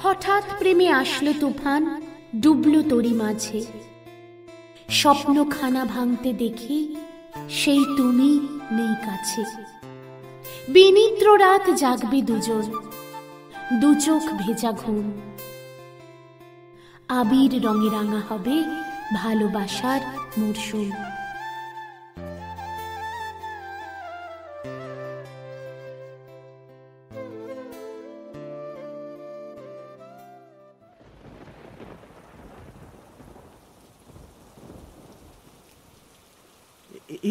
হঠাৎ প্রেমে আসলো তুফান, ডুবলো তোরি মাঝে। স্বপ্নখানা ভাঙতে দেখি সেই তুমি নেই কাছে। বিনিদ্র রাত জাগবে দুজন, দু চোখ ভেজা ঘুম। আবির রঙে রাঙা হবে ভালোবাসার মরশুম।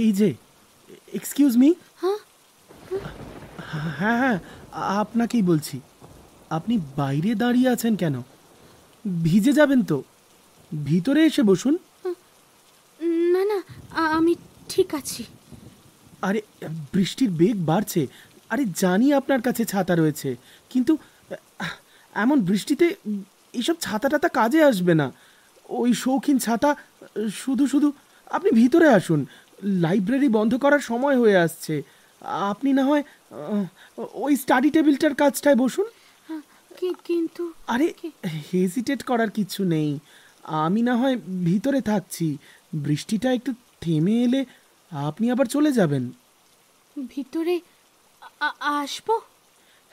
এই যে, এক্সকিউজ মি। হ্যাঁ হ্যাঁ হ্যাঁ, আপনাকেই বলছি। আপনি বাইরে দাঁড়িয়ে আছেন কেন? ভিজে যাবেন তো, ভিতরে এসে বসুন। না না, আমি ঠিক আছি। আরে, বৃষ্টির বেগ বাড়ছে। আরে জানি আপনার কাছে ছাতা রয়েছে, কিন্তু এমন বৃষ্টিতে এইসব ছাতা টাতা কাজে আসবে না। ওই শৌখিন ছাতা, শুধু শুধু আপনি ভিতরে আসুন। লাইব্রেরি বন্ধ করার সময় হয়ে আসছে। আপনি না হয় ওই স্টাডি টেবিলটার কাজটায় বসুন। কিন্তু আরে, হেজিটেট করার কিছু নেই। আমি না হয় ভিতরে থাকছি। বৃষ্টিটা একটু থেমে এলে আপনি আবার চলে যাবেন। ভিতরে আসবো?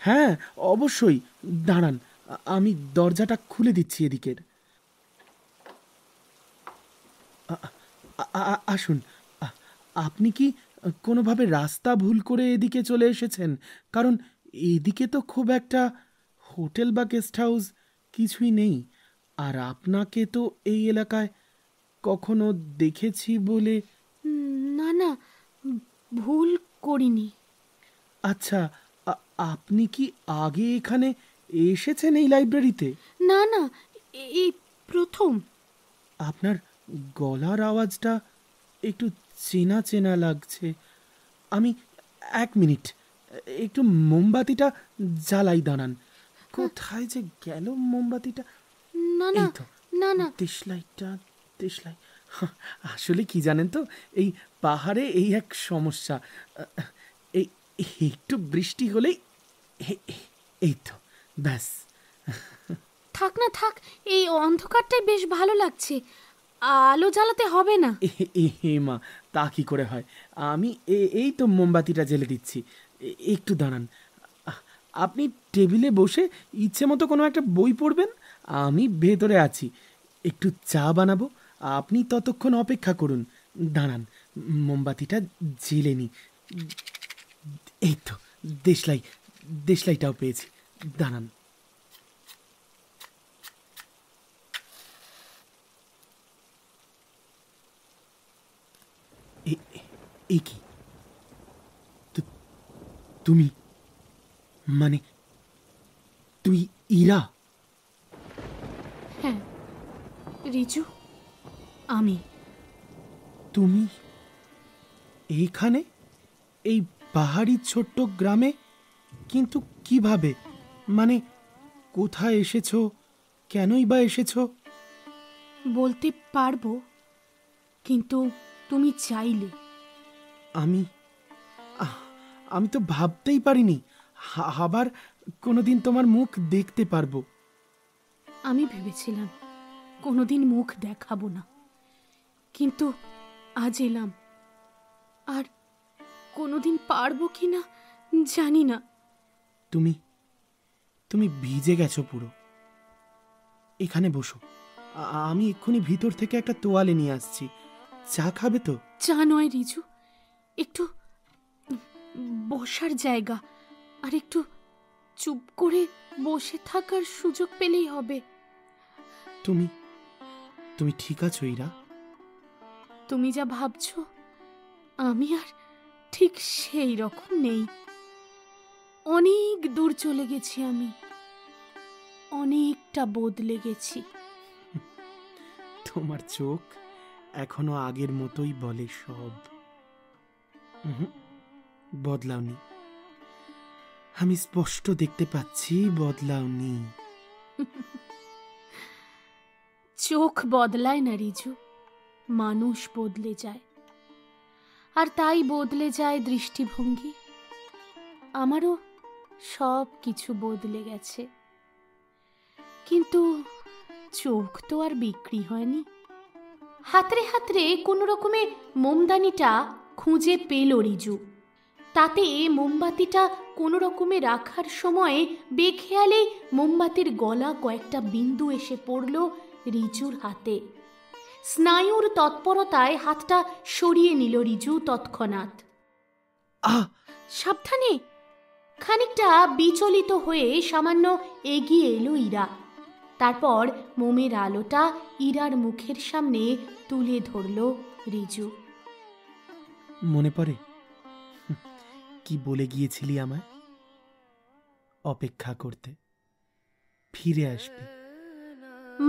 হ্যাঁ, অবশ্যই। দাঁড়ান, আমি দরজাটা খুলে দিচ্ছি এদিকের। আসুন। আপনি কি কোনোভাবে রাস্তা ভুল করে এদিকে চলে এসেছেন? কারণ এদিকে তো খুব একটা হোটেল বা গেস্ট হাউস কিছুই নেই। আর আপনাকে তো এই এলাকায় কখনো দেখেছি বলে। না না, ভুল করিনি। আচ্ছা, আপনি কি আগে এখানে এসেছেন এই লাইব্রেরিতে? না না, এই প্রথম। আপনার গলার আওয়াজটা একটু চেনা চেনা লাগছে। আমি 1 মিনিট, একটু মোমবাতিটা জ্বালাই, দাঁড়ান। কোথায় যে গেল মোমবাতিটা? না না, এই তো, না না। দেশলাইটা, দেশলাই। আসলে কি জানেন তো, এই পাহাড়ে এই এক সমস্যা। এই একটু বৃষ্টি হলেই এই তো, ব্যাস। থাক না থাক, এই অন্ধকারটাই বেশ ভালো লাগছে। আলো জ্বালাতে হবে না। এ মা, তা কি করে হয়? আমি এই তো মোমবাতিটা জ্বেলে দিচ্ছি। একটু দাঁড়ান। আপনি টেবিলে বসে ইচ্ছে মতো কোনো একটা বই পড়বেন, আমি ভেতরে আছি। একটু চা বানাবো, আপনি ততক্ষণ অপেক্ষা করুন। দাঁড়ান, মোমবাতিটা জ্বেলে নি। এই তো, দেশলাই, দেশলাইটাও পেয়েছি। দাঁড়ান। এই কি, তুমি, মানে তুই ইরা? হ্যাঁ রিজু, আমি। তুমি এইখানে, এই পাহাড়ি ছোট্ট গ্রামে? কিন্তু কিভাবে, মানে কোথায় এসেছো, কেনই বা এসেছো? বলতে পারবো, কিন্তু তুমি চাইলে। আমি আমি তো ভাবতেই পারিনি আবার কোনোদিন তোমার মুখ দেখতে পারবো। আমি ভেবেছিলাম কোনোদিন মুখ দেখাবো না, কিন্তু আজ এলাম। আর কোনোদিন পারবো কি না জানি না। তুমি তুমি ভিজে গেছো পুরো। এখানে বসো, আমি এক্ষুনি ভিতর থেকে একটা তোয়ালে নিয়ে আসছি। চা খাবে তো? চা নয় রিজু, একটু বসার জায়গা, আর একটু চুপ করে বসে থাকার সুযোগ পেলেই হবে। তুমি তুমি ঠিক আছো ইরা? তুমি যা ভাবছো আমি আর ঠিক সেই রকম নেই। অনেক দূর চলে গেছি আমি, অনেকটা বদলে গেছি। তোমার চোখ এখনো আগের মতোই বলে সব। বদলাওনি, আমি স্পষ্ট দেখতে পাচ্ছি বদলাওনি। চোখ বদলায় না রিজু, মানুষ বদলে যায়। আর তাই বদলে যায় দৃষ্টিভঙ্গি। আমারও সব কিছু বদলে গেছে। কিন্তু চোখ তো আর বিক্রি হয়নি। হাতড়ে হাতড়ে কোনো রকমে মোমদানিটা খুঁজে পেল রিজু। তাতে মোমবাতিটা কোনো রকমে রাখার সময় বেখেয়ালেই মোমবাতির গলা কয়েকটা বিন্দু এসে পড়ল রিজুর হাতে। স্নায়ুর তৎপরতায় হাতটা সরিয়ে নিল রিজু তৎক্ষণাৎ। সাবধানে! খানিকটা বিচলিত হয়ে সামান্য এগিয়ে এলো ইরা। তারপর মোমের আলোটা ইরার মুখের সামনে তুলে ধরল রিজু। মনে পড়ে কি বলে গিয়েছিলি আমায়? অপেক্ষা করতে, ফিরে আসবে।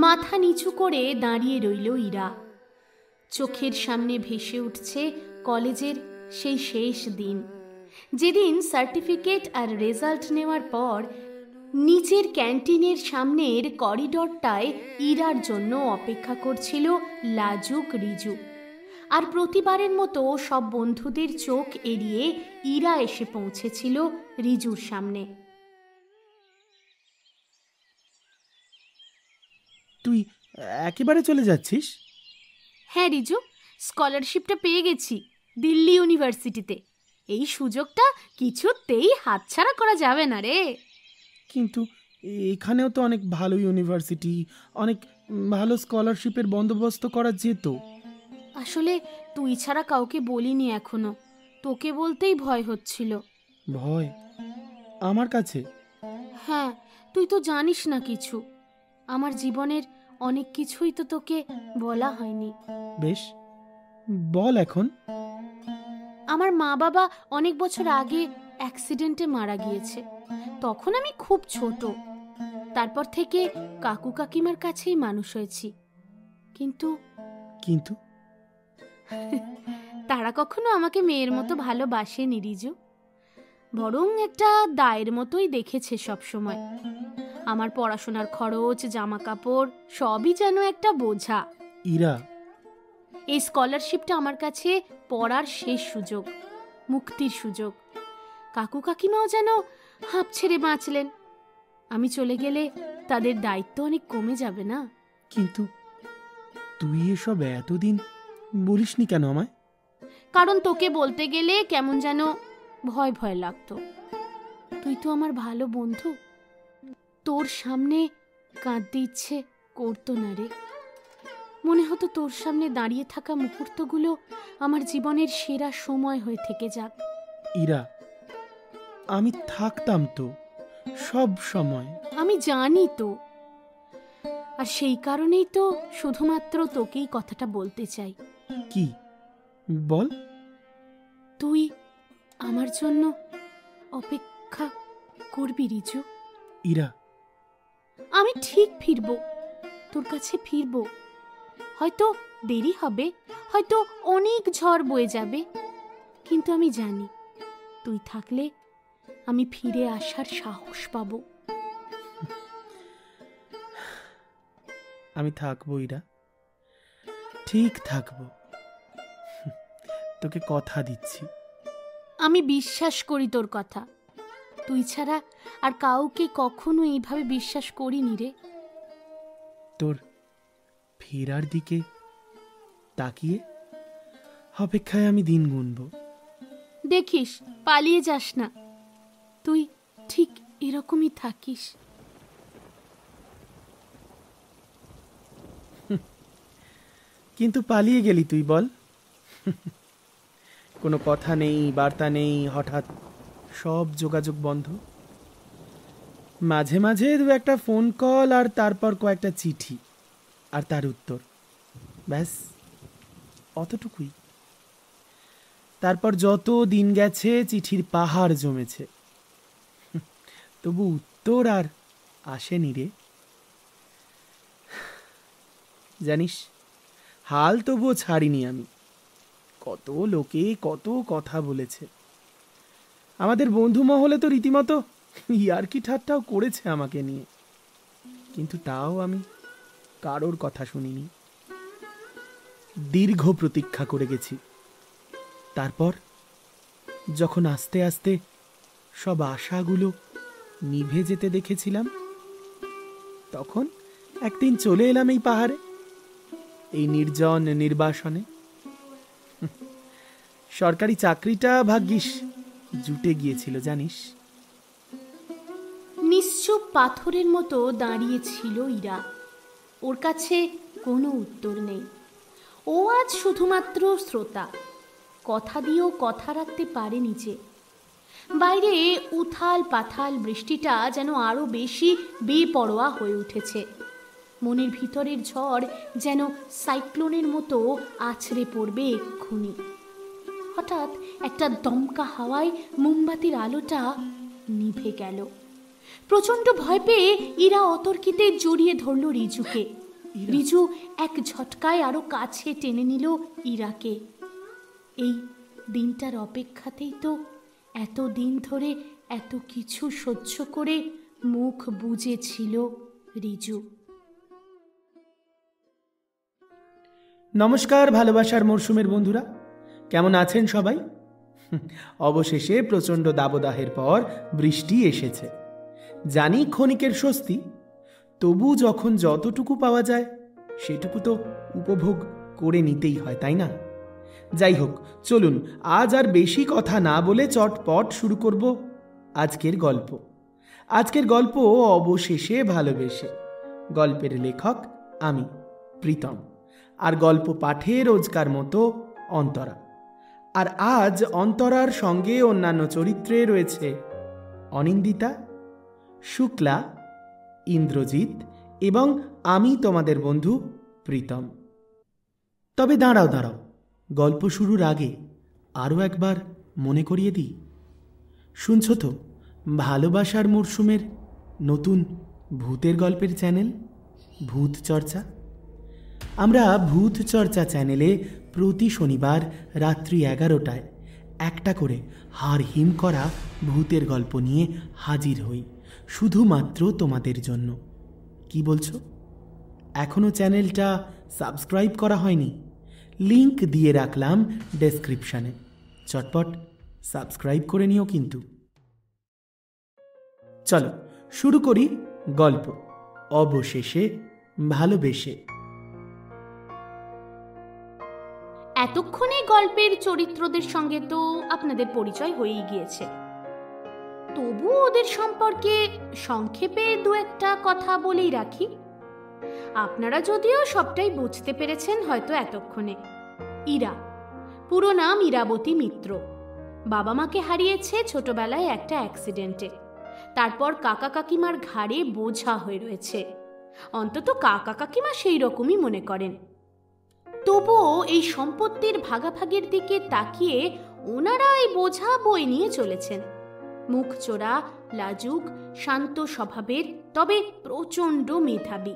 মাথা নিচু করে দাঁড়িয়ে রইল ইরা। চোখের সামনে ভেসে উঠছে কলেজের সেই শেষ দিন, যেদিন সার্টিফিকেট আর রেজাল্ট নেওয়ার পর নিচের ক্যান্টিনের সামনের করিডরটায় ইরার জন্য অপেক্ষা করছিল লাজুক রিজু। আর প্রতিবারের মতো সব বন্ধুদের চোখ এড়িয়ে ইরা এসে পৌঁছেছিল রিজুর সামনে। তুই একেবারে চলে যাচ্ছিস? হ্যাঁ রিজু, স্কলারশিপটা পেয়ে গেছি দিল্লি ইউনিভার্সিটিতে। এই সুযোগটা কিছুতেই হাতছাড়া করা যাবে না রে। কিন্তু এখানেও তো অনেক ভালো ইউনিভার্সিটি, অনেক ভালো স্কলারশিপের বন্দোবস্ত করা যেত। আসলে তুই ছাড়া কাউকে বলিনি এখনো, তোকে বলতেই ভয় হচ্ছিল। ভয়? আমার কাছে? হ্যাঁ, তুই তো জানিস না কিছু। আমার জীবনের অনেক কিছুই তো তোকে বলা হয়নি। বেশ, বল এখন। আমার মা বাবা অনেক বছর আগে অ্যাক্সিডেন্টে মারা গিয়েছে। তখন আমি খুব ছোট। তারপর থেকে কাকু কাকিমার কাছেই মানুষ হয়েছি। কিন্তু কিন্তু তারা কখনো আমাকে মেয়ের মতো ভালোবাসেনি রিজু, বরং একটা দায়ের মতোই দেখেছে সব সময়। আমার পড়াশোনার খরচ, জামা কাপড় সবই যেন একটা বোঝা। ইরা, এই স্কলারশিপটা আমার কাছে পড়ার শেষ সুযোগ, মুক্তির সুযোগ। কাকু কাকিমাও যেন হাঁপ ছেড়ে বাঁচলেন। আমি চলে গেলে তাদের দায়িত্ব অনেক কমে যাবে না? কিন্তু তুই এসব এতদিন বলিসনি কেন আমায়? কারণ তোকে বলতে গেলে কেমন যেন ভয় ভয় লাগতো। তুই তো আমার ভালো বন্ধু, তোর সামনে কাঁদতে ইচ্ছে করতো না রে। মনে হতো তোর সামনে দাঁড়িয়ে থাকা মুহূর্তগুলো আমার জীবনের সেরা সময় হয়ে থেকে যাক। ইরা, আমি থাকতাম তো সব সময়। আমি জানি তো, আর সেই কারণেই তো শুধুমাত্র তোকেই কথাটা বলতে চাই। কি? বল। তুই আমার জন্য অপেক্ষা করবি রিজু? ইরা, আমি ঠিক ফিরবো, তোর কাছে ফিরবো। হয়তো দেরি হবে, হয়তো অনেক ঝড় বয়ে যাবে, কিন্তু আমি জানি তুই থাকলে আমি ফিরে আসার সাহস পাবো। আমি থাকবো ইরা, ঠিক থাকবো, তোকে কথা দিচ্ছি। আমি বিশ্বাস করি তোর কথা। তুই ছাড়া আর কাউকে কখনো এইভাবে বিশ্বাস করিনি রে। তোর ফেরার দিকে তাকিয়ে অপেক্ষায় আমি দিন গুনব। দেখিস পালিয়ে যাস না, তুই ঠিক এরকমই থাকিস। কিন্তু পালিয়ে গেলি তুই, বল। কোনো কথা নেই, বার্তা নেই, হঠাৎ সব যোগাযোগ বন্ধ। মাঝে মাঝে দু একটা ফোন কল, আর তারপর কয়েকটা চিঠি আর তার উত্তর, ব্যাস অতটুকুই। তারপর যত দিন গেছে চিঠির পাহাড় জমেছে, তবু উত্তর আর আসেনি রে। জানিস, হাল তবুও ছাড়িনি আমি। কত লোকে কত কথা বলেছে, আমাদের বন্ধু মহলে তো রীতিমতো ইয়ার্কি ঠাট্টাও করেছে আমাকে নিয়ে, কিন্তু তাও আমি কারোর কথা শুনিনি। দীর্ঘ প্রতীক্ষা করে গেছি। তারপর যখন আস্তে আস্তে সব আশাগুলো নিভে যেতে দেখেছিলাম, তখন একদিন চলে এলাম এই পাহাড়ে, এই নির্জন নির্বাসনে। সরকারি চাকরিটা ভাগ্যিস জুটে গিয়েছিল জানিস। নিশ্চুপ পাথরের মতো দাঁড়িয়ে ছিল ইরা। ওর কাছে কোনো উত্তর নেই। ও আজ শুধুমাত্র শ্রোতা, কথা দিয়েও কথা রাখতে পারেনি যে। বাইরে উথাল পাথাল বৃষ্টিটা যেন আরো বেশি বেপরোয়া হয়ে উঠেছে। মনের ভিতরের ঝড় যেন সাইক্লোনের মতো আছড়ে পড়বে এক্ষুনি। হঠাৎ একটা দমকা হাওয়ায় মোমবাতির আলোটা নিভে গেল। প্রচন্ড ভয় পেয়ে ইরা অতর্কিতে জড়িয়ে ধরল রিজুকে। রিজু এক ঝটকায় আরো কাছে টেনে নিল ইরাকে। এই দিনটার অপেক্ষাতেই তো এত দিন ধরে এত কিছু সহ্য করে মুখ বুজেছিল রিজু। নমস্কার ভালোবাসার মরশুমের বন্ধুরা, কেমন আছেন সবাই? অবশেষে প্রচণ্ড দাবদাহের পর বৃষ্টি এসেছে। জানি ক্ষণিকের স্বস্তি, তবু যখন যতটুকু পাওয়া যায় সেটুকু তো উপভোগ করে নিতেই হয়, তাই না? যাই হোক, চলুন আজ আর বেশি কথা না বলে চটপট শুরু করব আজকের গল্প। আজকের গল্প অবশেষে ভালোবেসে। গল্পের লেখক আমি প্রীতম, আর গল্প পাঠে রোজকার মতো অন্তরা। আর আজ অন্তরার সঙ্গে অন্যান্য চরিত্রে রয়েছে অনিন্দিতা, শুক্লা, ইন্দ্রজিৎ এবং আমি তোমাদের বন্ধু প্রীতম। তবে দাঁড়াও, গল্প শুরুর আগে আরও একবার মনে করিয়ে দিই। শুনছ তো ভালোবাসার মরশুমের নতুন ভূতের গল্পের চ্যানেল ভূত চর্চা। আমরা ভূত চর্চা চ্যানেলে প্রতি শনিবার রাত্রি 11টায় একটা করে হাড় হিম করা ভূতের গল্প নিয়ে হাজির হই, শুধুমাত্র তোমাদের জন্য। কি বলছো? এখনও চ্যানেলটা সাবস্ক্রাইব করা হয়নি? লিংক দিয়ে রাখলাম ডেসক্রিপশানে, চটপট সাবস্ক্রাইব করে নিও কিন্তু। চলো শুরু করি গল্প অবশেষে ভালোবেসে। এতক্ষণে গল্পের চরিত্রদের সঙ্গে তো আপনাদের পরিচয় হয়েই গিয়েছে, তবু ওদের সম্পর্কে সংক্ষেপে দু একটা কথা বলেই রাখি। আপনারা যদিও সবটাই বুঝতে পেরেছেন হয়তো এতক্ষণে। ইরা, পুরো নাম ইরাবতী মিত্র। বাবা মাকে হারিয়েছে ছোটবেলায় একটা অ্যাক্সিডেন্টে। তারপর কাকা কাকিমার ঘাড়ে বোঝা হয়ে রয়েছে, অন্তত কাকা কাকিমা সেই রকমই মনে করেন। তবুও এই সম্পত্তির ভাগাভাগির দিকে তাকিয়ে ওনারা এই বোঝা বয়ে নিয়ে চলেছেন। মুখ চোরা, লাজুক, শান্ত স্বভাবের, তবে প্রচণ্ড মেধাবী।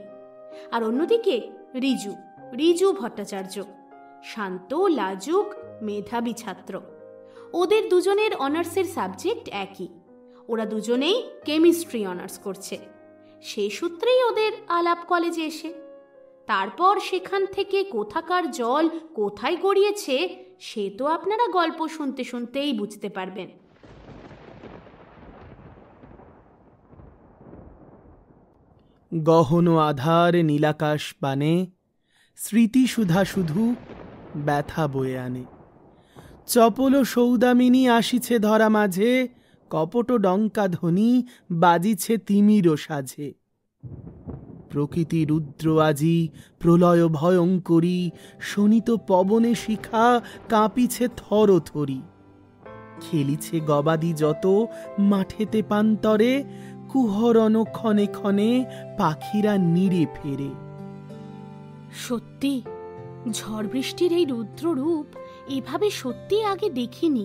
আর অন্যদিকে রিজু ভট্টাচার্য, শান্ত, লাজুক, মেধাবী ছাত্র। ওদের দুজনের অনার্সের সাবজেক্ট একই। ওরা দুজনেই কেমিস্ট্রি অনার্স করছে। সেই সূত্রেই ওদের আলাপ কলেজে এসে। তারপর সেখান থেকে কোথাকার জল কোথায় গড়িয়েছে সে তো আপনারা গল্প শুনতে শুনতেই বুঝতে পারবেন। গহন আধার নীলাকাশ পানে স্মৃতি সুধা শুধু ব্যথা বয়ে আনে। চপল সৌদামিনী আসিছে ধরা মাঝে, কপট ডঙ্কা ধ্বনি বাজিছে তিমির সাঝে। প্রকৃতি রুদ্র আজি প্রলয় ভয়ঙ্করী, শোনিত পবনে শিখা কাঁপিছে থরথরি। খেলিছে গবাদি যত মাঠেতে পান্তরে, কুহরণ ক্ষণে ক্ষণে পাখিরা নিরে ফেরে। সত্যি ঝড় বৃষ্টির এই রুদ্র রূপ এভাবে সত্যি আগে দেখিনি।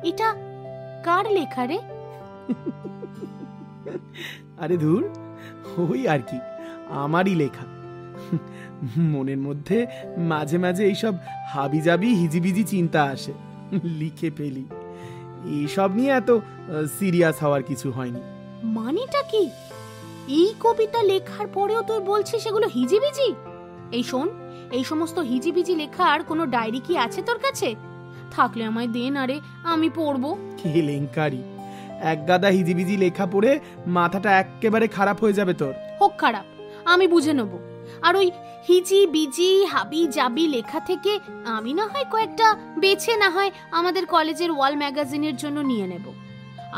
এটা কার লেখা রে? আরে ধুর, ওই আর কি, আমারই লেখা। মনের মধ্যে মাঝে মাঝে এইসব হাবিজাবি হিজিবিজি চিন্তা আসে, লিখে ফেলি। এইসব নিয়ে এত সিরিয়াস হওয়ার কিছু হয়নি। মানেটা কি? এই কবিতা লেখার পরেও তুই বলছিস সেগুলো হিজিবিজি? এই শোন, এই সমস্ত হিজিবিজি লেখার কোনো ডায়েরি কি আছে তোর কাছে? থাকলে আমায় দে না রে, আমি পড়বো। কেলেঙ্কারি! এক গাদা হিজিবিজি লেখা পড়ে মাথাটা একেবারে খারাপ হয়ে যাবে তোর। হোক খারাপ, আমি বুঝে নেব। আর ওই হিজি বিজি হাবি জাবি লেখা থেকে আমি না হয় কয়েকটা বেছে না হয় আমাদের কলেজের ওয়াল ম্যাগাজিনের জন্য নিয়ে নেব।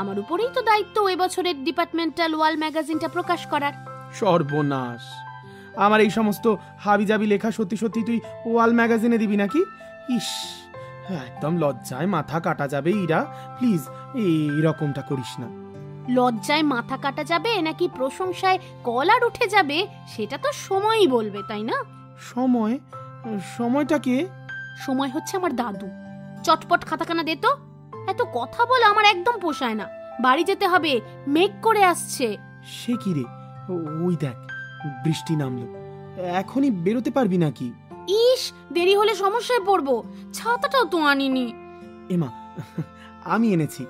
আমার উপরেই তো দায়িত্ব এবছরের ডিপার্টমেন্টাল ওয়াল ম্যাগাজিনটা প্রকাশ করার। সর্বনাশ, আমার এই সমস্ত হাবিজাবি লেখা সত্যি সত্যি তুই ওয়াল ম্যাগাজিনে দিবি নাকি? ইস, একদম লজ্জায় মাথা কাটা যাবে ইরা, প্লিজ এইরকমটা করিস না। লজ্জায় মাথা কাটা যাবে নাকি প্রশংসায় কলার উঠে যাবে সেটা তো সময়ই বলবে, তাই না? সময়টা কে? সময় হচ্ছে আমার দাদু। চটপট খাতাখানা দে তো। এত কথা বলে আমার একদম পোষায় না। বাড়ি যেতে হবে, মেঘ করে আসছে। সে কি রে, ওই দেখ বৃষ্টি নামলো, এখনই বেরোতে পারবি নাকি? ইস, দেরি হলে সমস্যায় পড়বো। ছাতাটাও তো আনিনি। এমা, আমি এনেছি,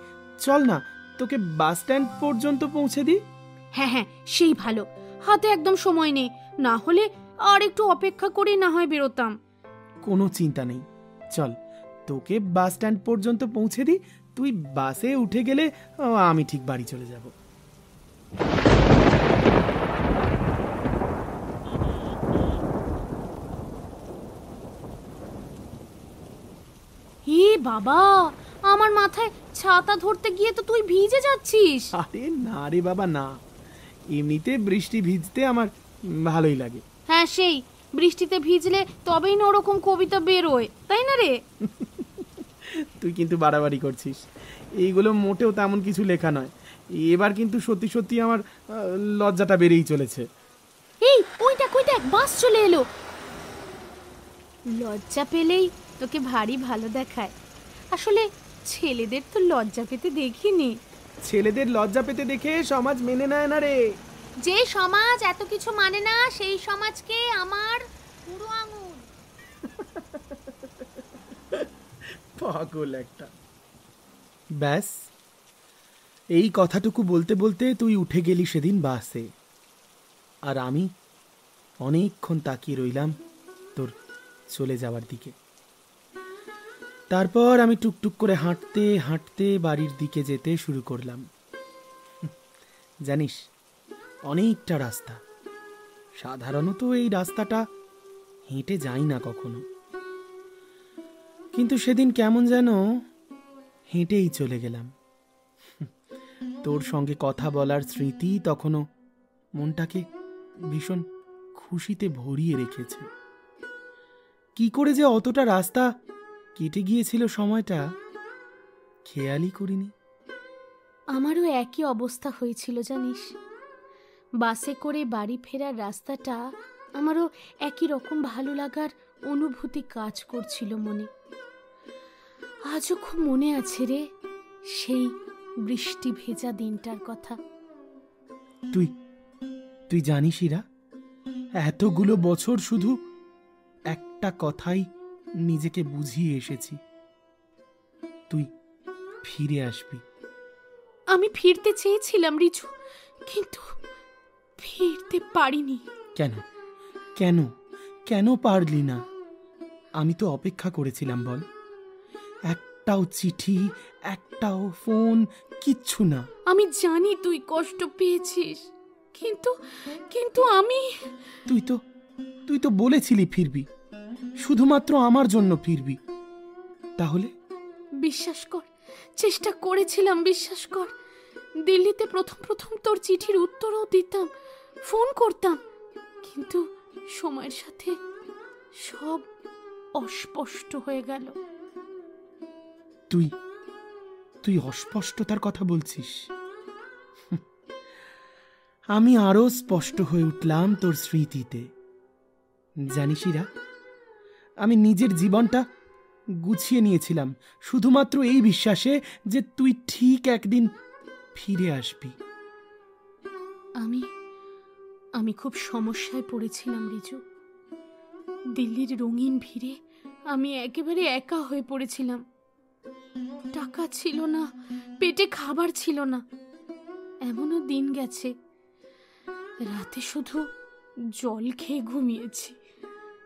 চল না তোকে বাস স্ট্যান্ড পর্যন্ত পৌঁছে দিই। হ্যাঁ হ্যাঁ, সেই ভালো। হাতে একদম সময় নেই, না হলে আর একটু অপেক্ষা করে না হয় বেরোতাম। কোনো চিন্তা নেই, চল তোকে বাস স্ট্যান্ড পর্যন্ত পৌঁছে দিই। তুই বাসে উঠে গেলে আমি ঠিক বাড়ি চলে যাব। হে বাবা, আমার মাথায় ছাতা ধরতে গিয়ে তো তুই ভিজে যাচ্ছিস। আরে না রে বাবা না, এমনিতে বৃষ্টি ভিজতে আমার ভালোই লাগে। হ্যাঁ, সেই বৃষ্টিতে ভিজলে তবেই না ওরকম কবিতা বেরোয়, তাই না রে? তুই কিন্তু বাড়াবাড়ি করছিস, এইগুলো মোটেও তেমন কিছু লেখা নয়। এবার কিন্তু সত্যি সত্যি আমার লজ্জাটা বেড়েই চলেছে। এই ওই দেখ বাস চলে এলো। লজ্জা পেলেই তোকে ভারী ভালো দেখায়। আসলে ছেলেদের তো লজ্জা পেতে দেখিনি। ছেলেদের লজ্জা পেতে দেখে সমাজ মেনে নেয় না রে। যে সমাজ এত কিছু মানে না সেই সমাজকে আমার পুরো আঙুল। পাগল একটা। ব্যাস, এই কথাটুকু বলতে বলতে তুই উঠে গেলি সেদিন বাসে, আর আমি অনেকক্ষণ তাকিয়ে রইলাম তোর চলে যাওয়ার দিকে। তারপর আমি টুকটুক করে হাঁটতে হাঁটতে বাড়ির দিকে যেতে শুরু করলাম। জানিস, অনেকটা রাস্তা, সাধারণত এই রাস্তাটা হেঁটে যাই না কখনো, কিন্তু সেদিন কেমন যেন হেঁটেই চলে গেলাম। তোর সঙ্গে কথা বলার স্মৃতি তখনও মনটাকে ভীষণ খুশিতে ভরিয়ে রেখেছে। কি করে যে অতটা রাস্তা কেটে গিয়েছিল সময়টা খেয়ালই করিনি। আমারও একই অবস্থা হয়েছিল জানিস। বাসে করে বাড়ি ফেরার রাস্তাটা আমারও একই রকম ভালো লাগার অনুভূতি কাজ করছিল মনে। আজও খুব মনে আছে রে সেই বৃষ্টি ভেজা দিনটার কথা। তুই জানিস ইরা, এতগুলো বছর শুধু একটা কথাই নিজেকে বুঝিয়ে এসেছি, তুই ফিরে আসবি। আমি ফিরতে চেয়েছিলাম রিচু, কিন্তু ফিরতে পারিনি। কেন কেন কেন পারলি না? আমি তো অপেক্ষা করেছিলাম, বল। একটাও চিঠি, একটাও ফোন, কিচ্ছু না। আমি জানি তুই কষ্ট পেয়েছিস, কিন্তু কিন্তু আমি। তুই তো বলেছিলি ফিরবি, শুধুমাত্র আমার জন্য ফিরবি। তাহলে বিশ্বাস কর, চেষ্টা করেছিলাম, বিশ্বাস কর। দিল্লিতে প্রথম তোর চিঠির উত্তরও দিতাম, ফোন করতাম, কিন্তু সময়ের সাথে সব অস্পষ্ট হয়ে গেল। তুই অস্পষ্টতার কথা বলছিস? আমি আরো স্পষ্ট হয়ে উঠলাম তোর স্মৃতিতে। জানিস ইরা, আমি নিজের জীবনটা গুছিয়ে নিয়েছিলাম শুধুমাত্র এই বিশ্বাসে যে তুই ঠিক একদিন ফিরে আসবি। আমি খুব সমস্যায় পড়েছিলাম রিজু। দিল্লির রঙিন ভিড়ে আমি একেবারে একা হয়ে পড়েছিলাম। টাকা ছিল না, পেটে খাবার ছিল না। এমনও দিন গেছে রাতে শুধু জল খেয়ে ঘুমিয়েছি।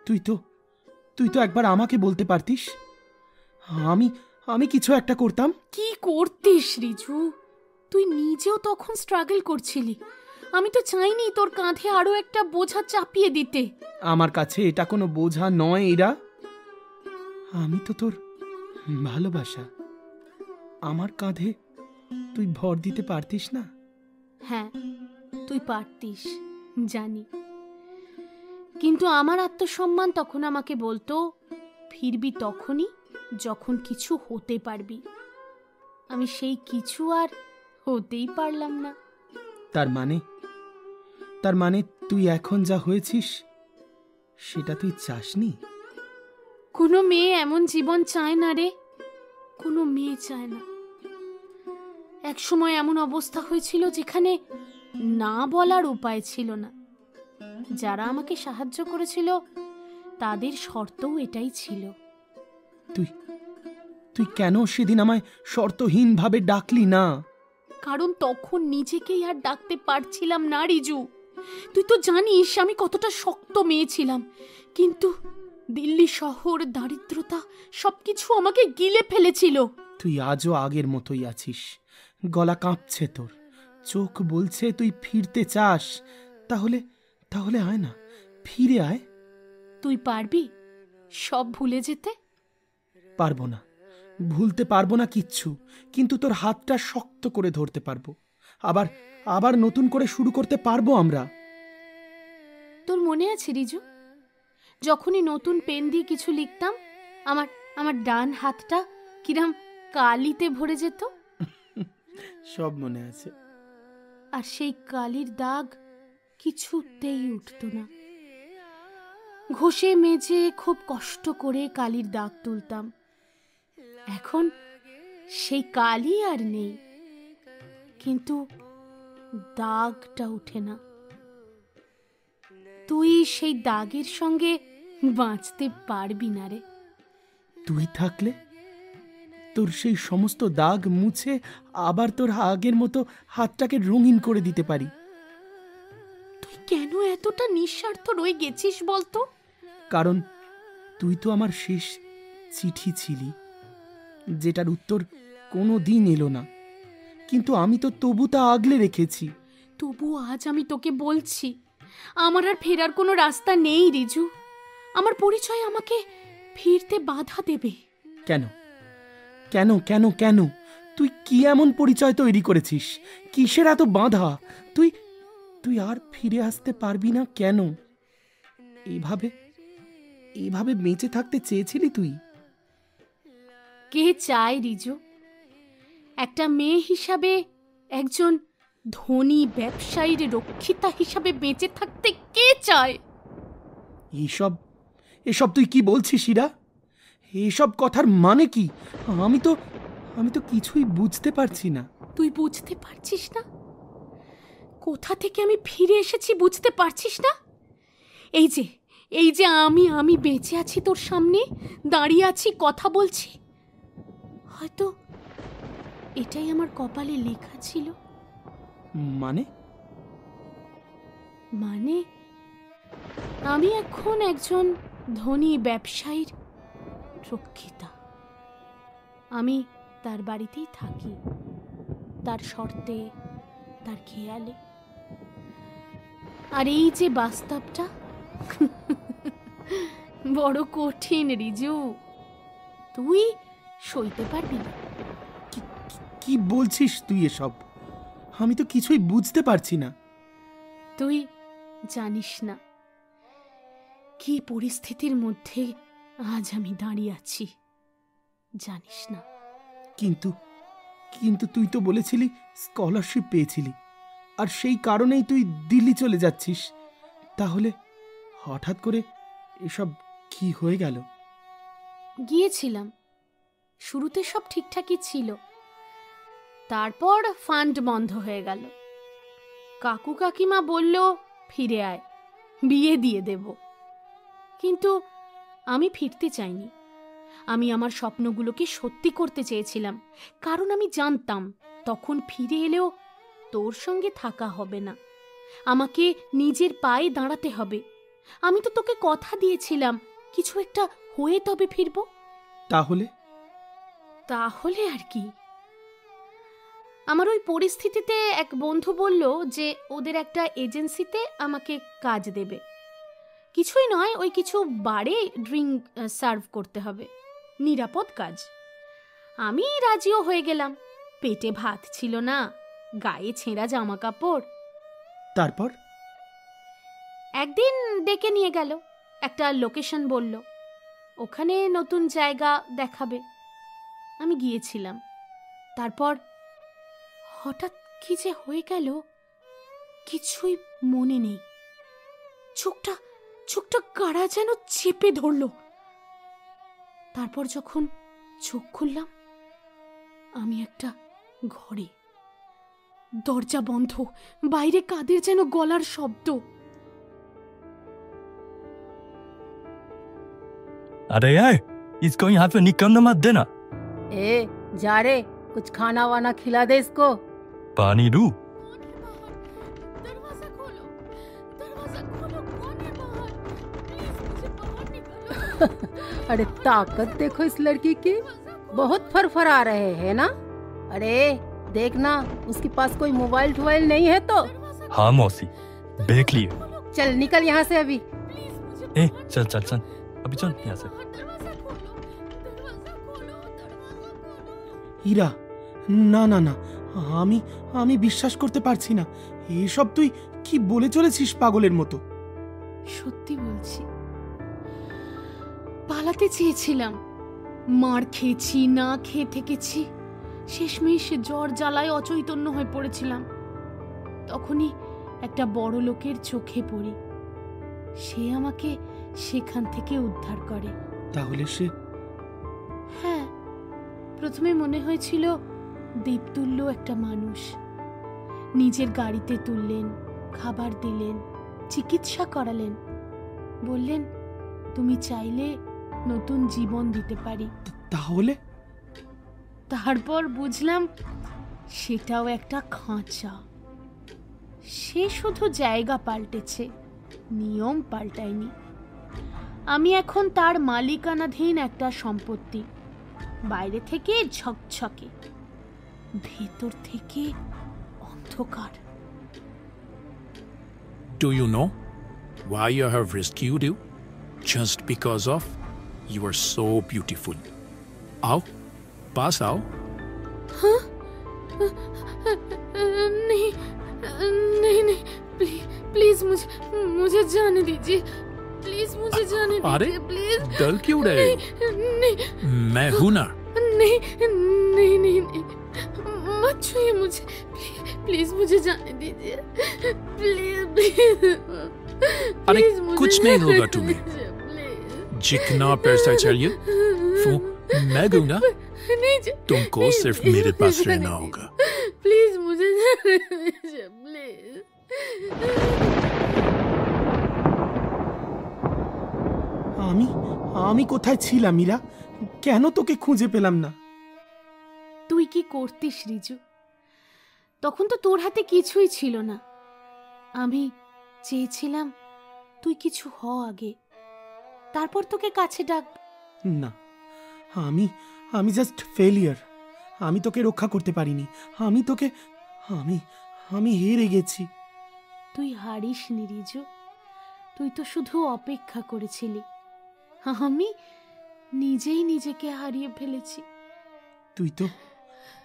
তুই তো একবার আমাকে বলতে পারতিস, আমি কিছু একটা করতাম। কি করতিস রিজু? তুই নিজেও তখন স্ট্রাগল করছিলি, আমি তো চাইনি তোর কাঁধে আরো একটা বোঝা চাপিয়ে দিতে। আমার কাছে এটা কোনো বোঝা নয় ইরা। আমি তো তোর ভালোবাসা। আমার কাঁধে তুই ভর দিতে পারতিস না? হ্যাঁ, তুই পারতিস, জানি। কিন্তু আমার আত্মসম্মান তখন আমাকে বলতো, ফিরবি তখনই যখন কিছু হতে পারবি। আমি সেই কিছু আর হতেই পারলাম না। তার মানে তুই এখন যা হয়েছিস সেটা তুই চাসনি? কোনো মেয়ে এমন জীবন চায় না রে, কোনো মেয়ে চায় না। এক সময় এমন অবস্থা হয়েছিল যেখানে না বলার উপায় ছিল না। যারা আমাকে সাহায্য করেছিল তাদের শর্তও এটাই ছিল। তুই কেন সেদিন আমায় শর্তহীনভাবে ডাকলি না? কারণ তখন নিজেকেই আর ডাকতে পারছিলাম না রিজু। তুই তো জানিস আমি কতটা শক্ত মেয়ে ছিলাম, কিন্তু দিল্লি শহর, দারিদ্রতা সবকিছু আমাকে গিলে ফেলেছিল। তুই আজও আগের মতোই আছিস। গলা কাঁপছে তোর, চোখ বলছে তুই ফিরতে চাস। তাহলে আয় না, ফিরে আয়। তুই পারবি সব ভুলে যেতে? পারবো না, ভুলতে পারবো না কিচ্ছু, কিন্তু তোর হাতটা শক্ত করে ধরতে পারবো। আবার নতুন করে শুরু করতে পারবো আমরা। তোর মনে আছে রিজু, যখনই নতুন পেন দিয়ে কিছু লিখতাম আমার ডান হাতটা কিরাম কালিতে ভরে যেত? সব মনে আছে। আর সেই কালির দাগ কিছুতেই উঠত না। ঘষে মেজে খুব কষ্ট করে কালির দাগ তুলতাম। এখন সেই কালি আর নেই, কিন্তু দাগটা উঠে না। তুই সেই দাগের সঙ্গে বাঁচতে পারবি না রে। তুই থাকলে তোর সেই সমস্ত দাগ মুছে আবার তোর আগের মতো হাতটাকে রঙিন করে দিতে পারি। তুই কেন এতটা নিঃস্বার্থ রয়ে গেছিস বলতো? কারণ তুই তো আমার শেষ চিঠি ছিলি, যেটার উত্তর কোনো দিন এলো না, কিন্তু আমি তো তবু তা আগলে রেখেছি। তবু আজ আমি তোকে বলছি, আমার আর ফেরার কোনো রাস্তা নেই রিজু। আমার পরিচয় আমাকে ফিরতে বাধা দেবে। কেন কেন কেন কেন? তুই কি এমন পরিচয় তৈরি করেছিস? কিসের এত বাধা? তুই আর ফিরে আসতে পারবি না কেন? এভাবে বেঁচে থাকতে চেয়েছিলি তুই? কে চায় রিজু? একটা মেয়ে হিসাবে, একজন ধনী ব্যবসায়ীর রক্ষিতা হিসাবে বেঁচে থাকতে কে চায়? এসব তুই কি বলছিস ইরা? এসব কথার মানে কি? আমি তো কিছুই বুঝতে পারছি না। তুই বুঝতে পারছিস না? কোথা থেকে আমি ফিরে এসেছি বুঝতে পারছিস না? এই যে আমি বেঁচে আছি, তোর সামনে দাঁড়িয়ে আছি, কথা বলছি। হয়তো এটাই আমার কপালে লেখা ছিল। মানে আমি এখন একজন ধনী ব্যবসায়ীর রক্ষিতা। আমি তার বাড়িতেই থাকি, তার শর্তে, তার খেয়ালে। আর এই যে বাস্তবটা বড় কঠিন রিজু, তুই সইতে পারবি না। কি বলছিস তুই এসব? আমি তো কিছুই বুঝতে পারছি না। তুই জানিস না কি পরিস্থিতির মধ্যে আজ আমি দাঁড়িয়ে আছি, জানিস না। কিন্তু তুই তো বলেছিলি স্কলারশিপ পেয়েছিলি, আর সেই কারণেই তুই দিল্লি চলে যাচ্ছিস। তাহলে হঠাৎ করে এসব কি হয়ে গেল? গিয়েছিলাম, শুরুতে সব ঠিকঠাকই ছিল, তারপর ফান্ড বন্ধ হয়ে গেল। কাকু কাকিমা বলল ফিরে আয়, বিয়ে দিয়ে দেব। কিন্তু আমি ফিরতে চাইনি। আমি আমার স্বপ্নগুলোকে সত্যি করতে চেয়েছিলাম, কারণ আমি জানতাম তখন ফিরে এলেও তোর সঙ্গে থাকা হবে না। আমাকে নিজের পায়ে দাঁড়াতে হবে। আমি তো তোকে কথা দিয়েছিলাম কিছু একটা হয়ে তবে ফিরব। তাহলে তাহলে আর কি? আমার ওই পরিস্থিতিতে এক বন্ধু বলল যে ওদের একটা এজেন্সিতে আমাকে কাজ দেবে। কিছুই নয়, ওই কিছু বারে ড্রিঙ্ক সার্ভ করতে হবে, নিরাপদ কাজ। আমি রাজিও হয়ে গেলাম। পেটে ভাত ছিল না, গায়ে ছেঁড়া জামা কাপড়। তারপর একদিন ডেকে নিয়ে গেল, একটা লোকেশন বলল, ওখানে নতুন জায়গা দেখাবে। আমি গিয়েছিলাম। তারপর হঠাৎ কি যে হয়ে গেল কিছুই মনে নেই। চোখটা কারা যেন চেপে ধরল। তারপর যখন চোখ খুললাম, আমি একটা ঘরে, দরজা বন্ধ, বাইরে কাদের যেন গলার শব্দ। अरे यार, इसको यहाँ पे निकलने मत देना। ए जा रे, कुछ खाना वाना खिला दे इसको। पानी दू? दरवाजा खोलो, दरवाजा खोलो, कौन है बाहर? प्लीज मुझे बाहर निकालो। अरे ताकत देखो इस लड़की की, बहुत फरफरा रहे हैं ना। अरे देखना, उसके पास कोई मोबाइल टोबाइल नहीं है तो। हाँ मौसी, देख लिए। चल निकल यहाँ से अभी। ए चल चल चल, अभी चल यहाँ से। ইরা, না না না, আমি আমি বিশ্বাস করতে পারছি না। এসব তুই কি বলে চলেছিস পাগলের মতো? সত্যি বলছি, পালাতে চেয়েছিলাম, মার খেয়েছি, না খেয়ে থেকেছি, শেষমেশ জ্বর জ্বালায় অচৈতন্য হয়ে পড়েছিলাম। তখনই একটা বড় লোকের চোখে পড়ি। সে আমাকে সেখান থেকে উদ্ধার করে। তাহলে সে? হ্যাঁ, প্রথমে মনে হয়েছিল দেবতুল্য একটা মানুষ। নিজের গাড়িতে তুললেন, খাবার দিলেন, চিকিৎসা করালেন, বললেন তুমি চাইলে নতুন জীবন দিতে পারি। তাহলে? তারপর বুঝলাম সেটাও একটা খাঁচা। সে শুধু জায়গা পাল্টেছে, নিয়ম পাল্টায়নি। আমি এখন তার মালিকানাধীন একটা সম্পত্তি। বাইরে থেকে ঝকঝকে, ভেতর থেকে অন্ধকার। Do you know why I have rescued you? Just because of you are so beautiful. आओ, पास आओ। नहीं नहीं नहीं, प्लीज मुझे जाने दीजिए, प्लीज मुझे जाने अरे दीजिए, प्लीज। डर क्यों रहे हो? नहीं, मैं हूं ना। नहीं नहीं नहीं नहीं, मत छुइए मुझे, प्लीज मुझे जाने दीजिए, प्लीज प्लीज। अरे प्लीज मुझे कुछ नहीं होगा जाने तुम्हें। दीजिए, प्लीज। जितना पैसा चाहिए वो मैं दूंगा। नहीं, तुमको नहीं, सिर्फ प्लीज, मेरे पास मुझे रहना जाने होगा। दीजिए, प्लीज मुझे जाने दीजिए, प्लीज। আমি আমি কোথায় ছিলাম ইরা? কেন তোকে খুঁজে পেলাম না? তুই কি করতিস রিজু? তখন তো তোর হাতে কিছুই ছিল না। আমি চেয়েছিলাম তুই কিছু হ আগে, তারপর তোকে কাছে ডাক। না, আমি আমি জাস্ট ফেলিয়ার। আমি তোকে রক্ষা করতে পারিনি। আমি হেরে গেছি। তুই হারিস নি রিজু, তুই তো শুধু অপেক্ষা করেছিলি। আমি নিজেই নিজেকে হারিয়ে ফেলেছি।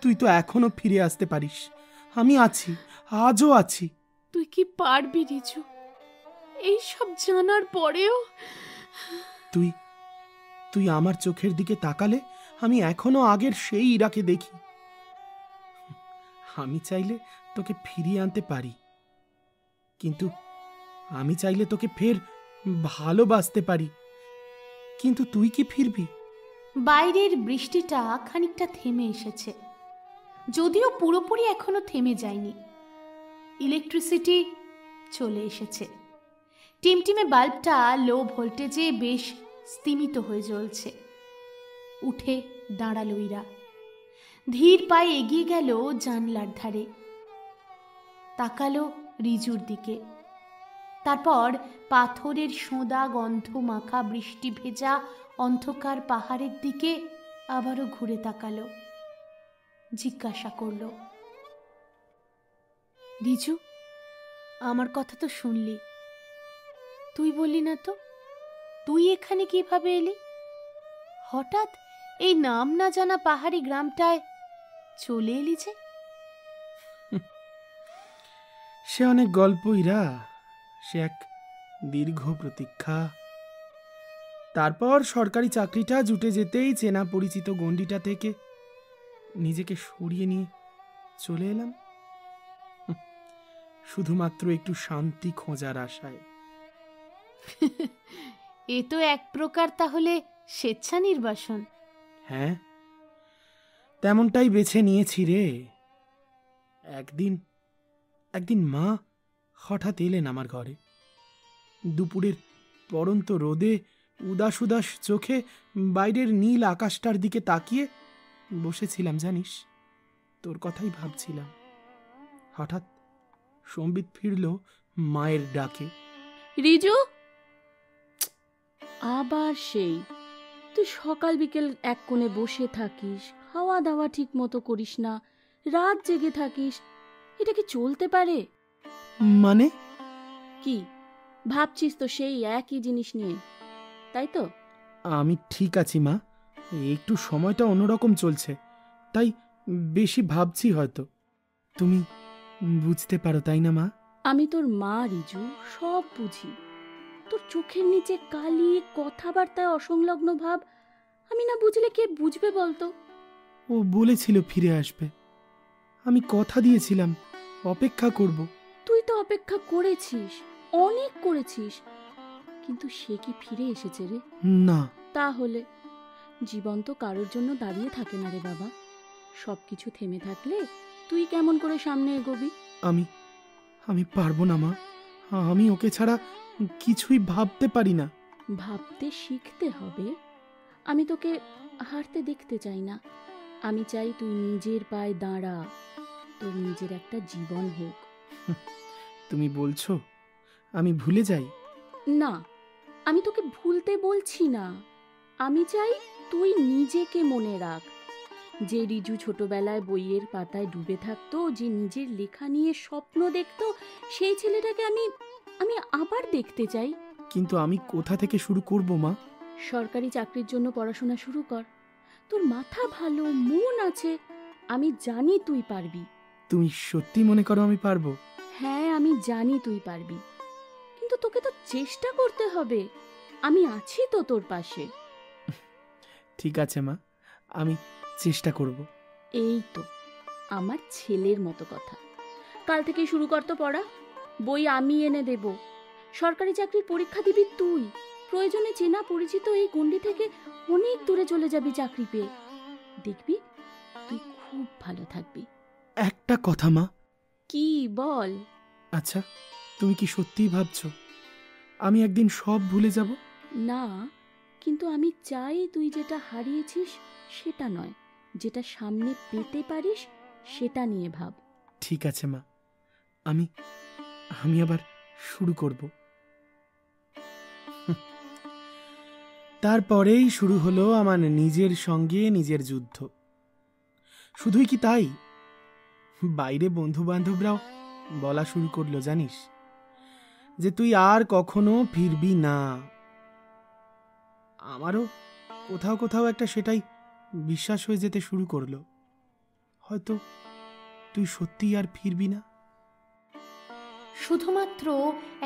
তুই তো এখনো ফিরে আসতে পারিস। আমি আছি, আজও আছি। তুই কি পারবি রিজু? এই সব জানার পরেও? তুই আমার চোখের দিকে তাকালে আমি এখনো আগের সেই ইরাকে দেখি। আমি চাইলে তোকে ফিরিয়ে আনতে পারি, কিন্তু আমি চাইলে তোকে ফের ভালোবাসতে পারি, কিন্তু তুই কি ফিরবি? বাইরের বৃষ্টিটা খানিকটা থেমে এসেছে, যদিও পুরোপুরি এখনো থেমে যায়নি। ইলেকট্রিসিটি চলে এসেছে। টিমটিমে বাল্বটা লো ভোল্টেজে বেশ স্তিমিত হয়ে জ্বলছে। উঠে দাঁড়ালো ইরা, ধীর পায়ে এগিয়ে গেল জানলার ধারে, তাকালো রিজুর দিকে। তারপর পাথরের সোঁদা গন্ধ মাখা বৃষ্টি ভেজা অন্ধকার পাহাড়ের দিকে আবারও ঘুরে তাকালো। জিজ্ঞাসা করল, রিজু, আমার কথা তো শুনলি, তুই বললি না তো তুই এখানে কিভাবে এলি? হঠাৎ এই নাম না জানা পাহাড়ি গ্রামটায় চলে এলি যে? সে অনেক গল্প ইরা, সে এক দীর্ঘ প্রতীক্ষা। তারপর সরকারি চাকরিটা জুটে যেতেই চেনা পরিচিত গণ্ডিটা থেকে নিজেকে সরিয়ে নিয়ে চলে এলাম, শুধুমাত্র একটু শান্তি খোঁজার আশায়। এ তো এক প্রকার তাহলে স্বেচ্ছা নির্বাসন। হ্যাঁ, তেমনটাই বেছে নিয়েছি রে। একদিন মা হঠাৎ এলেন আমার ঘরে। দুপুরের পড়ন্ত রোদে উদাস উদাস চোখে বাইরের নীল আকাশটার দিকে তাকিয়ে বসেছিলাম, জানিস, তোর কথাই ভাবছিলাম। হঠাৎ সম্বিত ফিরল মায়ের ডাকে। রিজু, আবার সেই তুই সকাল বিকেল এক কোণে বসে থাকিস, খাওয়া দাওয়া ঠিক মতো করিস না, রাত জেগে থাকিস। এটা কি চলতে পারে? মানে কি ভাবছিস তো সেই একই জিনিস নিয়ে, তাই তো? আমি ঠিক আছি মা, একটু সময়টা অন্যরকম চলছে, তাই বেশি ভাবছি হয়তো। তুমি বুঝতে পারো তাই না মা? আমি তোর মা রিজু, সব বুঝি। তোর চোখের নিচে কালি, কথাবার্তায় অসংলগ্ন ভাব, আমি না বুঝলে কে বুঝবে বলতো? ও বলেছিল ফিরে আসবে, আমি কথা দিয়েছিলাম অপেক্ষা করব। তুই তো অপেক্ষা করেছিস, অনেক করেছিস, কিন্তু সে কি ফিরে এসেছে রে? না। তাহলে জীবন তো কারোর জন্য দাঁড়িয়ে থাকে না রে বাবা। সবকিছু থেমে থাকলে তুই কেমন করে সামনে এগোবি? আমি পারবো না মা, আমি ওকে ছাড়া কিছুই ভাবতে পারি না। ভাবতে শিখতে হবে। আমি তোকে হারতে দেখতে চাই না। আমি চাই তুই নিজের পায়ে দাঁড়া, তোর নিজের একটা জীবন হোক। তুমি বলছো আমি ভুলে যাই? না, আমি তোকে ভুলতে বলছি না। আমি চাই তুই নিজেকে মনে রাখ। যে রিজু ছোটবেলায় বইয়ের পাতায় ডুবে থাকতো, যে নিজের লেখা নিয়ে স্বপ্ন দেখতো, সেই ছেলেটাকে আমি আবার দেখতে চাই। কিন্তু আমি কোথা থেকে শুরু করব মা? সরকারি চাকরির জন্য পড়াশোনা শুরু কর। তোর মাথা ভালো, মন আছে, আমি জানি তুই পারবি। তুমি সত্যি মনে করো আমি পারবো? হ্যাঁ, আমি জানি তুই পারবি, কিন্তু তোকে তো চেষ্টা করতে হবে। আমি আছি তো তোর পাশে। ঠিক আছে মা, আমি চেষ্টা করব। এই তো আমার ছেলের মতো কথা। কাল থেকে শুরু কর তো পড়া। বই আমি এনে দেব। সরকারি চাকরির পরীক্ষা দিবি তুই। প্রয়োজনে চেনা পরিচিত এই গণ্ডি থেকে অনেক দূরে চলে যাবি চাকরি পেয়ে। দেখবি তুই খুব ভালো থাকবি। একটা কথা মা। কি বল? আচ্ছা, তুমি কি সত্যিই ভাবছো আমি একদিন সব ভুলে যাব? না, কিন্তু আমি চাই তুই যেটা হারিয়েছিস সেটা নয়, যেটা সামনে পেতে পারিস সেটা নিয়ে ভাব। ঠিক আছে মা, আমি আবার শুরু করব। তারপরেই শুরু হলো আমার নিজের সঙ্গে নিজের যুদ্ধ। শুধুই কি তাই, বাইরে বন্ধু বান্ধবরাও বলা শুরু করলো, জানিস, যে তুই আর কখনো ফিরবি না। আমারও কোথাও কোথাও একটা সেটাই বিশ্বাস হয়ে যেতে শুরু করলো, হয়তো তুই সত্যিই আর ফিরবি না। শুধুমাত্র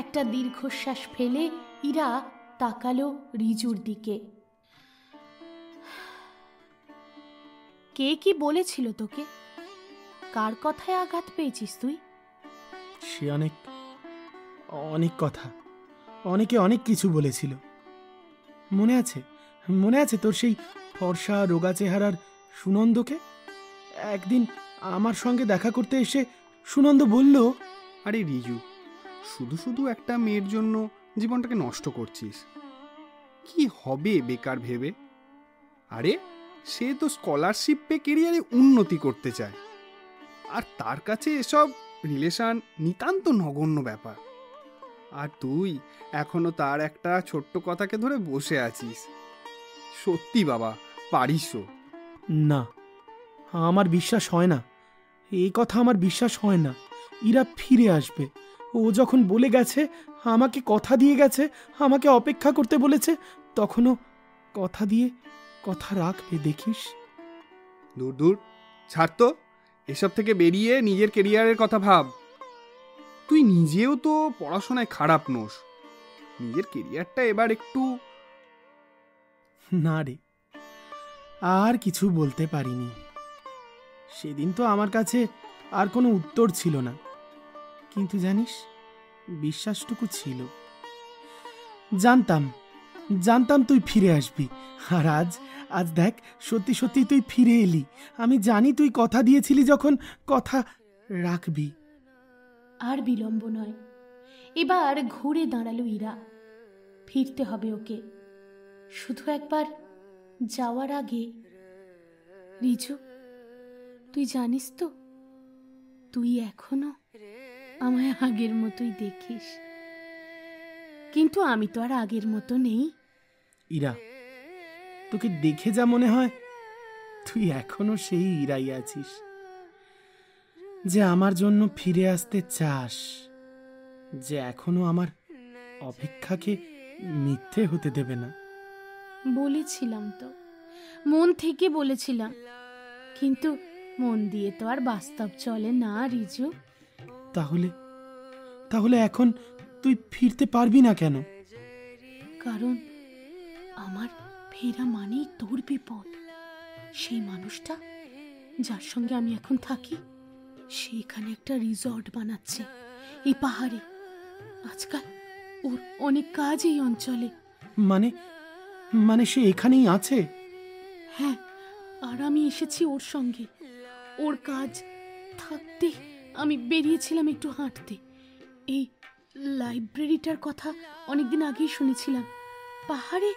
একটা দীর্ঘশ্বাস ফেলে ইরা তাকালো রিজুর দিকে। কে কি বলেছিল তোকে? কার কথায় আঘাত পেয়েছিস তুই? সে অনেক কথা, অনেকে অনেক কিছু বলেছিল। মনে আছে তোর সেই ফর্সা রোগা চেহারার সুনন্দকে? একদিন আমার সঙ্গে দেখা করতে এসে সুনন্দ বলল, আরে রিজু, শুধু শুধু একটা মেয়ের জন্য জীবনটাকে নষ্ট করছিস। কি হবে বেকার ভেবে? আরে সে তো স্কলারশিপ পেয়ে কেরিয়ারে উন্নতি করতে চায়, আর তার কাছে এসব রিলেশন নিতান্ত নগণ্য ব্যাপার। আর তুই এখনো তার একটা ছোট্ট কথাকে ধরে বসে আছিস। সত্যি বাবা, পারিসও? না, আমার বিশ্বাস হয় না, এই কথা আমার বিশ্বাস হয় না। ইরা ফিরে আসবে। ও যখন বলে গেছে, আমাকে কথা দিয়ে গেছে, আমাকে অপেক্ষা করতে বলেছে, তখনও কথা দিয়ে কথা রাখবে, দেখিস। দূর দূর, ছাড় তো, এসব থেকে বেরিয়ে নিজের কেরিয়ারের কথা ভাব। তুই নিজেও তো পড়াশোনায় খারাপ নোস, নিজের কেরিয়ারটা এবার একটু। না রে, আর কিছু বলতে পারিনি। সেদিন তো আমার কাছে আর কোনো উত্তর ছিল না, কিন্তু জানিস, বিশ্বাসটুকু ছিল। জানতাম তুই ফিরে আসবি। আর আজ দেখ, সত্যি সত্যি তুই ফিরে এলি। আমি জানি তুই কথা দিয়েছিলি, যখন কথা রাখবি। আর বিলম্ব নয়, এবার ঘুরে দাঁড়ালো ইরা। ফিরতে হবে ওকে। শুধু একবার যাওয়ার আগে, রিজু, তুই জানিস তো, তুই এখনো আমায় আগের মতোই দেখিস, কিন্তু আমি তো আর আগের মতো নেই। ইরা, তোকে দেখে যা মনে হয়, তুই এখনো সেই ইরাই আছিস, যে আমার জন্য ফিরে আসতে চাস, যে এখনো আমার অপেক্ষাকে মিথ্যে হতে দেবে না। বলেছিলাম তো, মন থেকে বলেছিলাম, কিন্তু মন দিয়ে তো আর বাস্তব চলে না রিজু। তাহলে এখন তুই ফিরতে পারবি না কেন? কারণ আমার ফেরা মানেই তোর বিপদ। সেই মানুষটা যার সঙ্গে আমি এখন থাকি, সে এখানে একটা রিসর্ট বানাচ্ছে এই পাহাড়ে। আজকাল ওর অনেক কাজ এই অঞ্চলে। মানে সে এখানেই আছে? হ্যাঁ, আর আমি এসেছি ওর সঙ্গে। ওর কাজ থাকতে আমি বেরিয়েছিলাম একটু হাঁটতে। এই লাইব্রেরিটার কথা অনেকদিন আগেই শুনেছিলাম। পাহাড়ে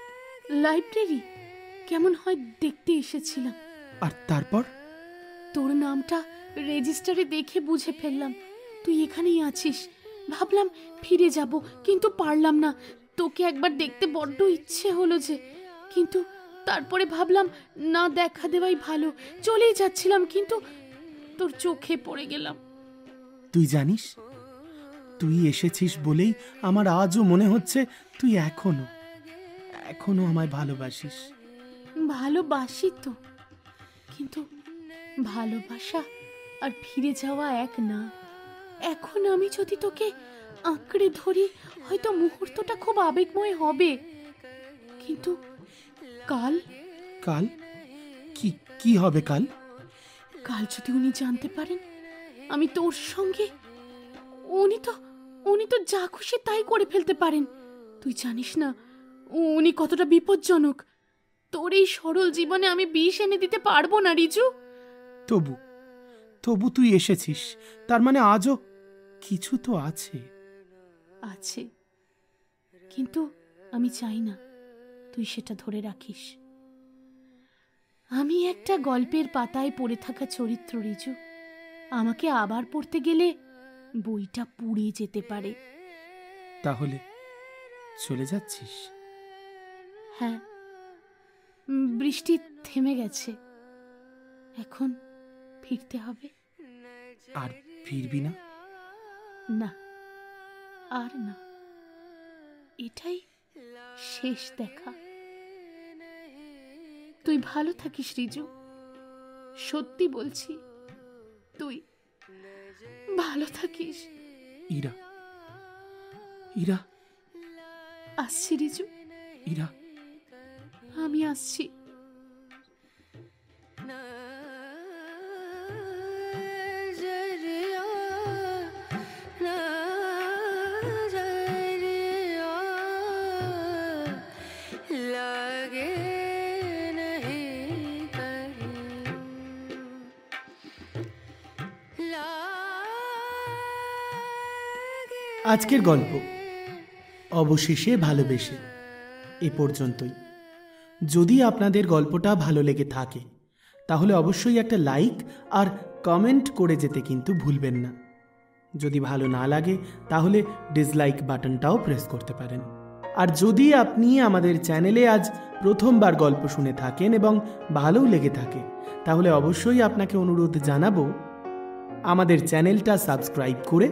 লাইব্রেরি কেমন হয় দেখতে এসেছিলাম। আর তারপর তোর নামটা রেজিস্টারে দেখে বুঝে ফেললাম তুই এখানেই আছিস। ভাবলাম ফিরে যাব, কিন্তু পারলাম না। তোকে একবার দেখতে বড্ড ইচ্ছে হলো যে, কিন্তু তারপরে ভাবলাম না দেখা দেওয়াই ভালো। চলেই যাচ্ছিলাম, কিন্তু তোর চোখে পড়ে গেলাম। তুই জানিস, তুই এসেছিস বলেই আমার আজও মনে হচ্ছে তুই এখনো আমায় ভালোবাসিস। ভালোবাসি তো, কিন্তু ভালোবাসা আর ফিরে যাওয়া এক না। এখন আমি যদি তোকে আঁকড়ে ধরি, হয়তো মুহূর্তটা খুব আবেগময় হবে, কিন্তু কাল কি হবে? কাল যদি উনি জানতে পারেন আমি তোর সঙ্গে, উনি তো যা খুশি তাই করে ফেলতে পারেন। তুই জানিস না উনি কতটা বিপজ্জনক। তোর এই সরল জীবনে আমি বিষ এনে দিতে পারবো না রিজু। তবু তুই এসেছিস, তার মানে আজও কিছু তো আছে। কিন্তু আমি চাই না তুই সেটা ধরে রাখিস। আমি একটা গল্পের পাতায় পড়ে থাকা চরিত্র রিজু। আমাকে আবার পড়তে গেলে বইটা পুড়ে যেতে পারে। তাহলে চলে যাচ্ছিস? হ্যাঁ, বৃষ্টি থেমে গেছে, এখন ফিরতে হবে। আর ফিরবি না? না, আর না, এটাই শেষ দেখা। তুই ভালো থাকিস রিজু, সত্যি বলছি, তুই ভালো থাকিস। ইরা আসছি রিজু, ইরা, আমি আসছি। আজকের গল্প অবশেষে ভালোবেসে এ পর্যন্তই। যদি আপনাদের গল্পটা ভালো লেগে থাকে তাহলে অবশ্যই একটা লাইক আর কমেন্ট করে যেতে কিন্তু ভুলবেন না। যদি ভালো না লাগে তাহলে ডিসলাইক বাটনটাও প্রেস করতে পারেন। আর যদি আপনি আমাদের চ্যানেলে আজ প্রথমবার গল্প শুনে থাকেন এবং ভালোও লেগে থাকে, তাহলে অবশ্যই আপনাকে অনুরোধ জানাবো আমাদের চ্যানেলটা সাবস্ক্রাইব করে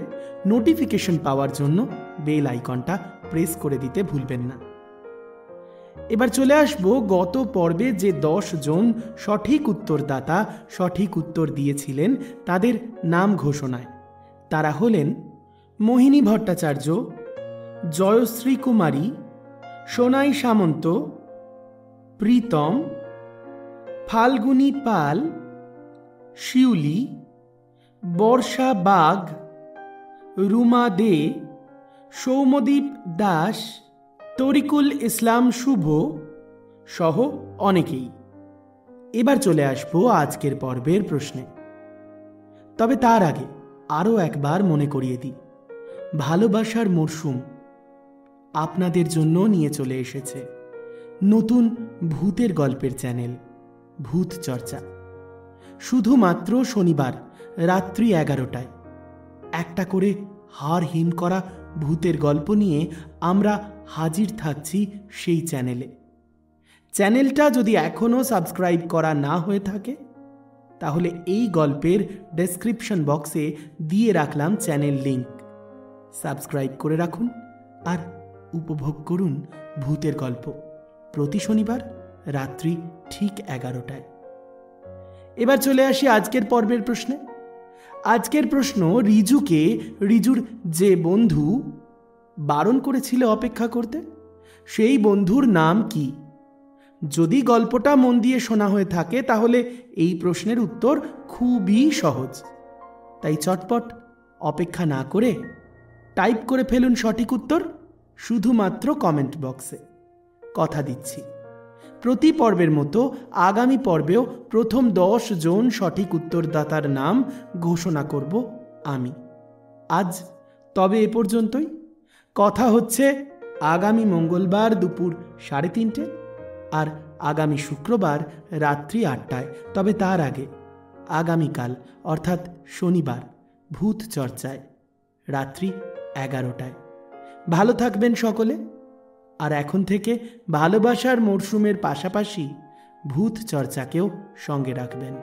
নোটিফিকেশন পাওয়ার জন্য বেল আইকনটা প্রেস করে দিতে ভুলবেন না। এবার চলে আসব গত পর্বে যে 10 জন সঠিক উত্তরদাতা সঠিক উত্তর দিয়েছিলেন তাদের নাম ঘোষণায়। তারা হলেন মোহিনী ভট্টাচার্য, জয়শ্রী কুমারী, সোনাই সামন্ত, প্রীতম, ফাল্গুনী পাল, শিউলি, বর্ষা বাগ, রুমা দে, সৌমদীপ দাস, তরিকুল ইসলাম শুভ সহ অনেকেই। এবার চলে আসব আজকের পর্বের প্রশ্নে। তবে তার আগে আরও একবার মনে করিয়ে দিই, ভালোবাসার মরশুম আপনাদের জন্য নিয়ে চলে এসেছে নতুন ভূতের গল্পের চ্যানেল ভূত চর্চা। শুধুমাত্র শনিবার রাত্রি 11টায় একটা করে হাড় হিম করা ভূতের গল্প নিয়ে আমরা হাজির থাকছি সেই চ্যানেলে। চ্যানেলটা যদি এখনও সাবস্ক্রাইব করা না হয়ে থাকে তাহলে এই গল্পের ডেসক্রিপশন বক্সে দিয়ে রাখলাম চ্যানেল লিংক। সাবস্ক্রাইব করে রাখুন আর উপভোগ করুন ভূতের গল্প প্রতি শনিবার রাত্রি ঠিক 11টায়। এবার চলে আসি আজকের পর্বের প্রশ্নে। আজকের প্রশ্ন, রিজুর যে বন্ধু বারণ করেছিল অপেক্ষা করতে, সেই বন্ধুর নাম কি? যদি গল্পটা মন দিয়ে শোনা হয়ে থাকে তাহলে এই প্রশ্নের উত্তর খুবই সহজ। তাই চটপট অপেক্ষা না করে টাইপ করে ফেলুন সঠিক উত্তর শুধুমাত্র কমেন্ট বক্সে। কথা দিচ্ছি প্রতি পর্বের মতো আগামী পর্বেও প্রথম 10 জন সঠিক উত্তরদাতার নাম ঘোষণা করব আমি। আজ তবে এ পর্যন্তই। কথা হচ্ছে আগামী মঙ্গলবার দুপুর 3:30 আর আগামী শুক্রবার রাত্রি 8টায়। তবে তার আগে আগামীকাল অর্থাৎ শনিবার ভূত চর্চায় রাত্রি 11টায়। ভালো থাকবেন সকলে। আর এখন থেকে ভালোবাসার মরশুমের পাশাপাশি ভূত চর্চাকেও সঙ্গে রাখবেন।